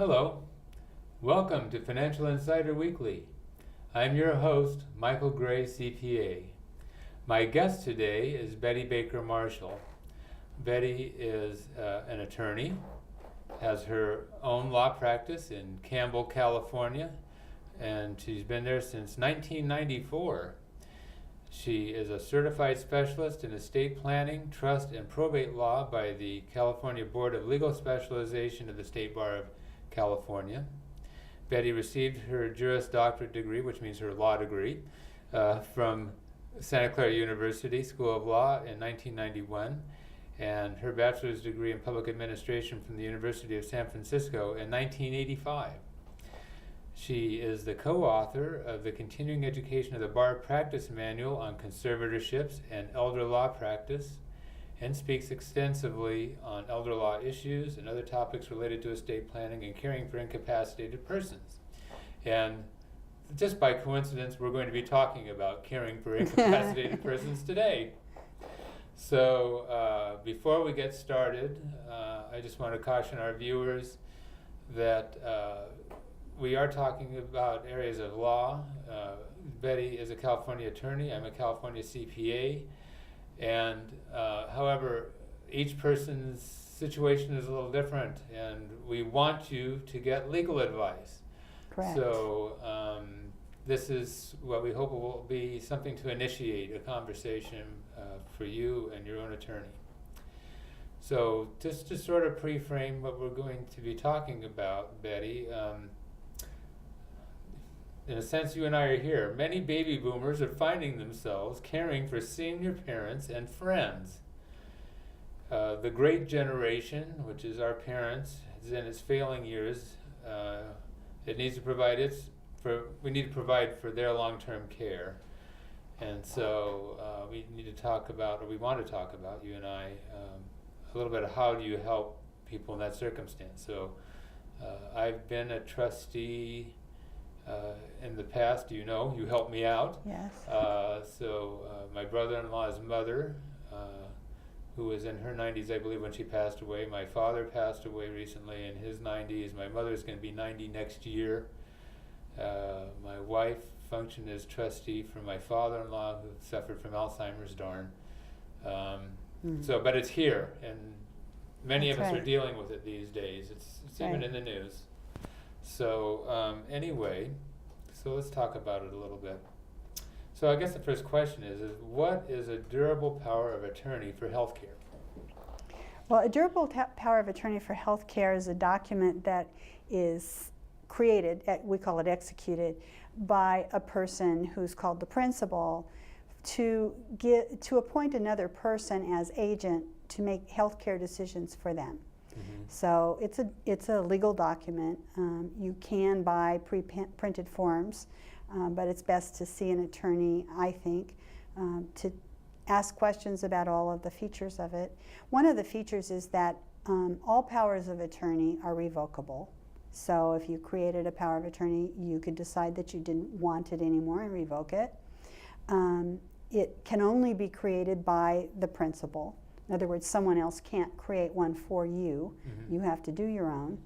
Hello, welcome to Financial Insider Weekly. I'm your host, Michael Gray, CPA. My guest today is Betty Baker Marshall. Betty is an attorney, has her own law practice in Campbell, California, and she's been there since 1994. She is a certified specialist in estate planning, trust, and probate law by the California Board of Legal Specialization of the State Bar of California. Betty received her Juris Doctorate degree, which means her law degree, from Santa Clara University School of Law in 1991, and her bachelor's degree in public administration from the University of San Francisco in 1985. She is the co-author of the Continuing Education of the Bar Practice Manual on Conservatorships and Elder Law Practice, and speaks extensively on elder law issues and other topics related to estate planning and caring for incapacitated persons. And just by coincidence, we're going to be talking about caring for incapacitated persons today. So before we get started, I just want to caution our viewers that we are talking about areas of law. Betty is a California attorney. I'm a California CPA. And however, each person's situation is a little different, and we want you to get legal advice. Correct. So this is what we hope will be something to initiate a conversation for you and your own attorney. So just to sort of pre-frame what we're going to be talking about, Betty, in a sense, you and I are here. Many baby boomers are finding themselves caring for senior parents and friends. The great generation, which is our parents, is in its failing years. It needs to provide we need to provide for their long-term care. And so we need to talk about, or we want to talk about, you and I, a little bit of how do you help people in that circumstance. So I've been a trustee in the past. You helped me out. Yes. So my brother-in-law's mother, who was in her 90s, I believe, when she passed away. My father passed away recently in his 90s. My mother's going to be 90 next year. My wife functioned as trustee for my father-in-law, who suffered from Alzheimer's, darn. So, but it's here, and many That's of us right. are dealing with it these days. It's even Right. in the news. So anyway, so let's talk about it a little bit. So I guess the first question is what is a durable power of attorney for healthcare? Well, a durable power of attorney for health care is a document that is created, we call it executed, by a person who's called the principal to appoint another person as agent to make healthcare decisions for them. So it's a legal document. You can buy pre-printed forms, but it's best to see an attorney, I think, to ask questions about all of the features of it. One of the features is that all powers of attorney are revocable. So if you created a power of attorney, you could decide that you didn't want it anymore and revoke it. It can only be created by the principal. In other words, someone else can't create one for you. You have to do your own.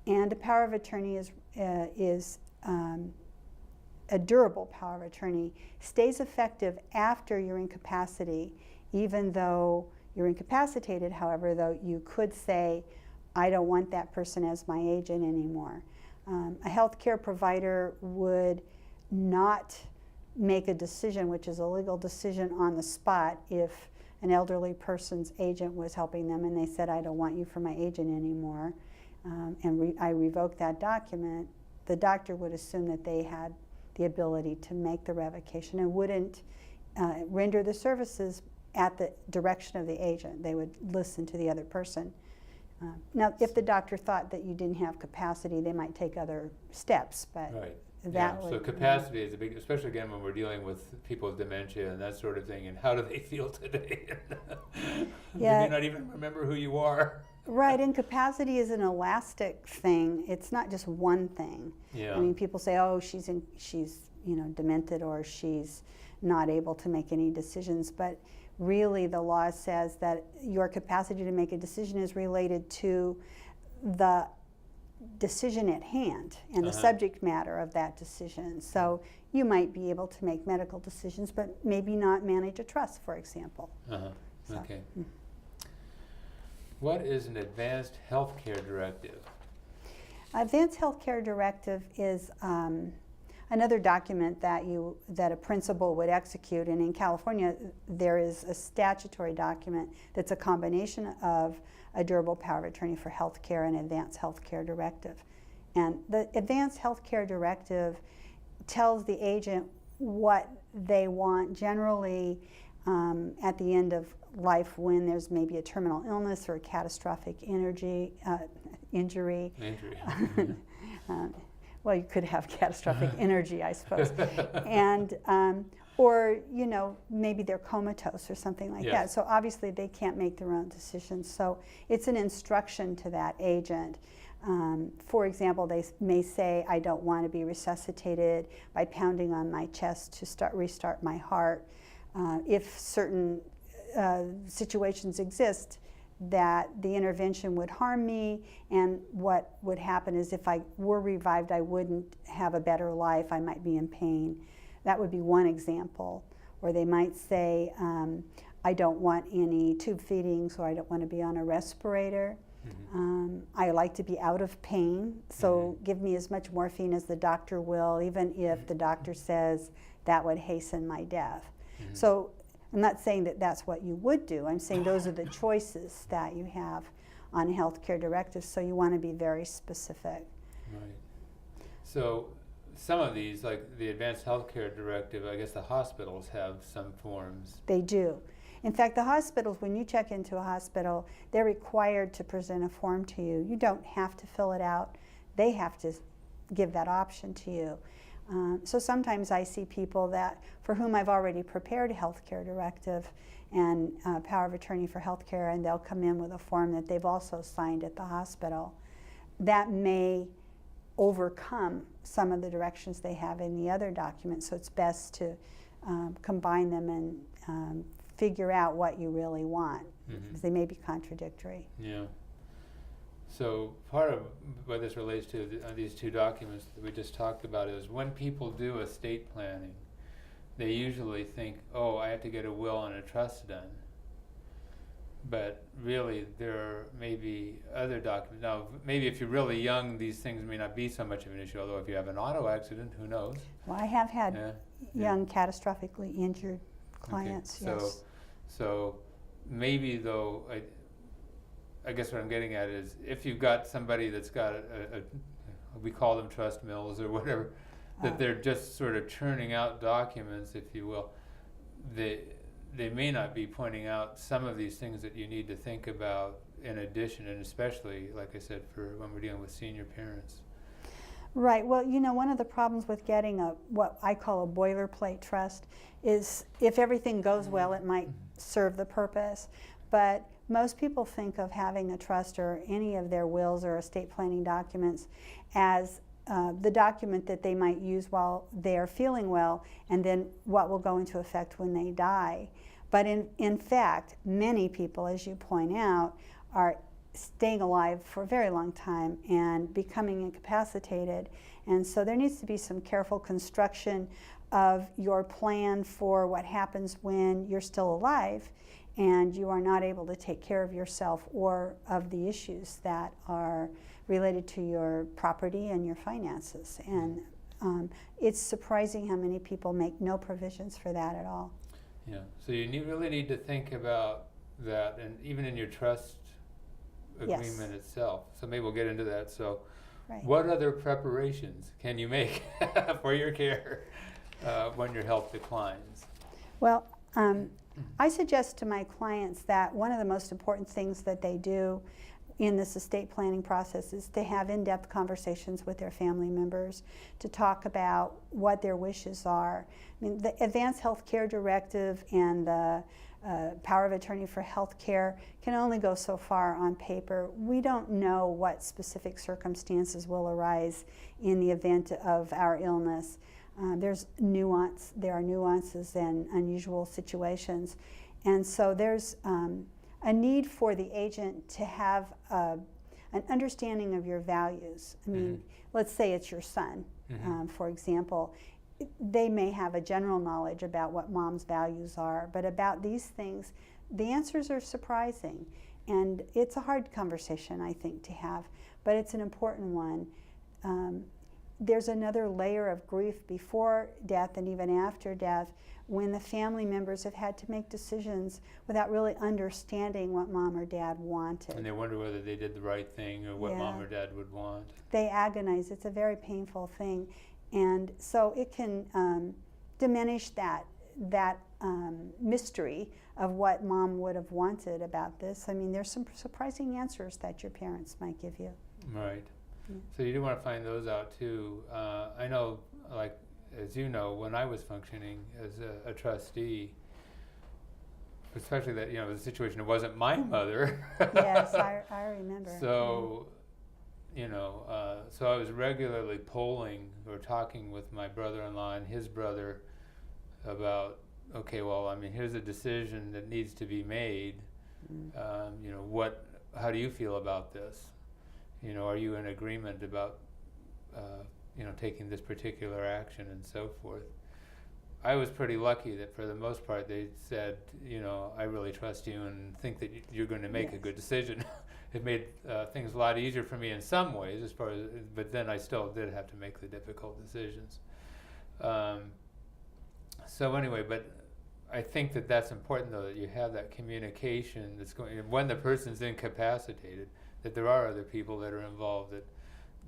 And a power of attorney is a durable power of attorney, stays effective after your incapacity, even though you're incapacitated. However, though, you could say, I don't want that person as my agent anymore. A healthcare provider would not make a decision, which is a legal decision, on the spot if an elderly person's agent was helping them and they said, I don't want you for my agent anymore, and I revoke that document. The doctor would assume that they had the ability to make the revocation and wouldn't render the services at the direction of the agent. They would listen to the other person. Now, if the doctor thought that you didn't have capacity, they might take other steps, but Right. that So would... capacity is a big, especially again when we're dealing with people with dementia and that sort of thing, and how do they feel today? Yeah. You may not even remember who you are. Right, incapacity is an elastic thing. It's not just one thing. Yeah. I mean, people say, oh, she's demented, or she's not able to make any decisions, but really the law says that your capacity to make a decision is related to the decision at hand and the Uh-huh. subject matter of that decision. So you might be able to make medical decisions, but maybe not manage a trust, for example. Uh-huh. So, Okay. What is an advanced healthcare directive? Advanced Healthcare Directive is another document that a principal would execute, and in California there is a statutory document that's a combination of a durable power of attorney for healthcare and advanced healthcare directive. And the advanced healthcare directive tells the agent what they want generally at the end of life when there's maybe a terminal illness or a catastrophic injury. Injury. Well, you could have catastrophic energy, I suppose, and or maybe they're comatose or something like that. So obviously they can't make their own decisions. So it's an instruction to that agent. For example, they may say, "I don't want to be resuscitated by pounding on my chest to restart my heart." If certain situations exist that the intervention would harm me, and what would happen is if I were revived, I wouldn't have a better life, I might be in pain. That would be one example. Or they might say, I don't want any tube feedings, or I don't want to be on a respirator. I like to be out of pain, so give me as much morphine as the doctor will, even if the doctor says that would hasten my death. So I'm not saying that that's what you would do. I'm saying those are the choices that you have on healthcare directives, so you want to be very specific. Right. So some of these, like the Advanced Healthcare Directive, I guess the hospitals have some forms. They do. In fact, the hospitals, when you check into a hospital, they're required to present a form to you. You don't have to fill it out. They have to give that option to you. So sometimes I see people for whom I've already prepared a healthcare directive and power of attorney for healthcare, and they'll come in with a form that they've also signed at the hospital. That may overcome some of the directions they have in the other documents, so it's best to combine them and figure out what you really want, because they may be contradictory. Yeah. So part of what this relates to, these two documents that we just talked about, is when people do estate planning, they usually think, oh, I have to get a will and a trust done. But really, there may be other documents. Now, maybe if you're really young, these things may not be so much of an issue, although if you have an auto accident, who knows? Well, I have had young, catastrophically injured clients, okay. yes. So maybe, though, I guess what I'm getting at is, if you've got somebody that's got we call them trust mills or whatever, that they're just sort of churning out documents, if you will, they may not be pointing out some of these things that you need to think about in addition, and especially, like I said, for when we're dealing with senior parents. Right. Well, one of the problems with getting what I call a boilerplate trust is if everything goes well, it might serve the purpose. But most people think of having a trust or any of their wills or estate planning documents as the document that they might use while they're feeling well, and then what will go into effect when they die. But in fact, many people, as you point out, are staying alive for a very long time and becoming incapacitated. And so there needs to be some careful construction of your plan for what happens when you're still alive and you are not able to take care of yourself or of the issues that are related to your property and your finances. And it's surprising how many people make no provisions for that at all. Yeah, so you really need to think about that, and even in your trust agreement itself. So maybe we'll get into that. So what other preparations can you make for your care when your health declines? Well, I suggest to my clients that one of the most important things that they do in this estate planning process is to have in-depth conversations with their family members to talk about what their wishes are. I mean, the Advanced Healthcare Directive and the power of attorney for healthcare can only go so far on paper. We don't know what specific circumstances will arise in the event of our illness. There are nuances and unusual situations. And so there's a need for the agent to have an understanding of your values. I mean, let's say it's your son, for example. They may have a general knowledge about what mom's values are, but about these things, the answers are surprising. And it's a hard conversation, I think, to have, but it's an important one. There's another layer of grief before death and even after death, when the family members have had to make decisions without really understanding what mom or dad wanted. And they wonder whether they did the right thing or what mom or dad would want. They agonize. It's a very painful thing. And so it can diminish that mystery of what mom would have wanted about this. I mean, there's some surprising answers that your parents might give you. Right. So you do want to find those out too. I know, like, as you know, when I was functioning as a trustee, especially that, you know, the situation, it wasn't my mother. Yes, I remember. So, you know, so I was regularly polling or talking with my brother-in-law and his brother about, okay, well, I mean, here's a decision that needs to be made. You know, how do you feel about this? You know, are you in agreement about, you know, taking this particular action and so forth? I was pretty lucky that for the most part they said, you know, I really trust you and think that you're going to make a good decision. It made things a lot easier for me in some ways, as far as, but then I still did have to make the difficult decisions. So anyway, but I think that that's important, though, that you have that communication that's going, and when the person's incapacitated, that there are other people that are involved, that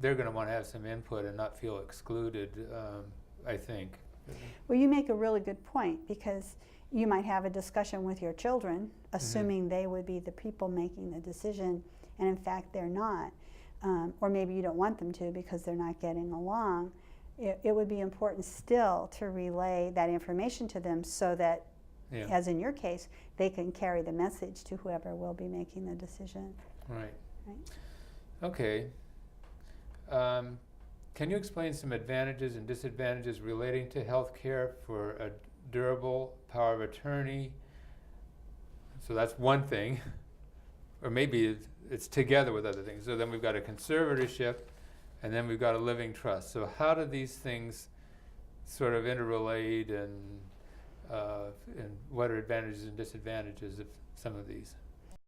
they're going to want to have some input and not feel excluded, I think. Well, you make a really good point, because you might have a discussion with your children, assuming they would be the people making the decision, and in fact they're not. Or maybe you don't want them to because they're not getting along. It would be important still to relay that information to them so that, as in your case, they can carry the message to whoever will be making the decision. Right. Okay. Can you explain some advantages and disadvantages relating to health care for a durable power of attorney? So that's one thing. Or maybe it's together with other things. So then we've got a conservatorship, and then we've got a living trust. So how do these things sort of interrelate, and what are advantages and disadvantages of some of these?